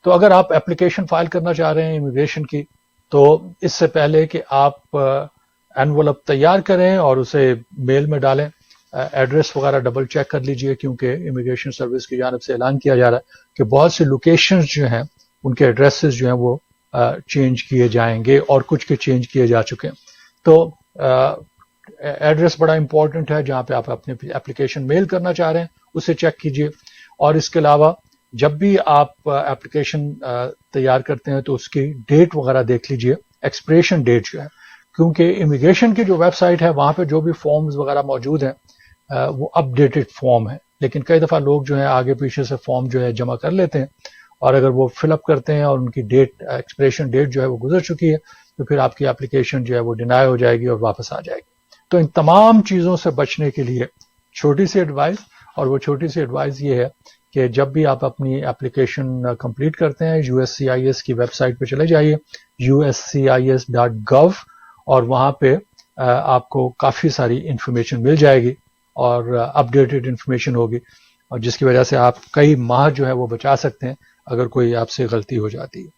تو اگر آپ اپلیکیشن فائل کرنا چاہ رہے ہیں امیگریشن کی، تو اس سے پہلے کہ آپ انولپ تیار کریں اور اسے میل میں ڈالیں، ایڈریس وغیرہ ڈبل چیک کر لیجئے، کیونکہ امیگریشن سروس کی جانب سے اعلان کیا جا رہا ہے کہ بہت سی لوکیشنز جو ہیں ان کے ایڈریسز جو ہیں وہ چینج کیے جائیں گے، اور کچھ کے چینج کیے جا چکے ہیں۔ تو ایڈریس بڑا امپورٹنٹ ہے، جہاں پہ آپ اپنے اپلیکیشن میل کرنا چاہ رہے ہیں اسے چیک کیجئے۔ اور اس کے علاوہ جب بھی آپ اپلیکیشن تیار کرتے ہیں تو اس کی ڈیٹ وغیرہ دیکھ لیجئے، ایکسپریشن ڈیٹ جو ہے، کیونکہ امیگریشن کی جو ویب سائٹ ہے وہاں پہ جو بھی فارمز وغیرہ موجود ہیں وہ اپ ڈیٹڈ فارم ہے، لیکن کئی دفعہ لوگ جو ہیں آگے پیچھے سے فارم جو ہے جمع کر لیتے ہیں، اور اگر وہ فل اپ کرتے ہیں اور ان کی ڈیٹ ایکسپریشن ڈیٹ جو ہے وہ گزر چکی ہے تو پھر آپ کی اپلیکیشن جو ہے وہ ڈینائی ہو جائے گی اور واپس آ جائے گی۔ تو ان تمام چیزوں سے بچنے کے لیے چھوٹی سی ایڈوائز، اور وہ چھوٹی سی ایڈوائز یہ ہے کہ جب بھی آپ اپنی اپلیکیشن کمپلیٹ کرتے ہیں USCIS کی ویب سائٹ پہ چلے جائیے uscis.gov، اور وہاں پہ آپ کو کافی ساری انفارمیشن مل جائے گی اور اپ ڈیٹڈ انفارمیشن ہوگی، اور جس کی وجہ سے آپ کئی ماہ جو ہے وہ بچا سکتے ہیں اگر کوئی آپ سے غلطی ہو جاتی ہے۔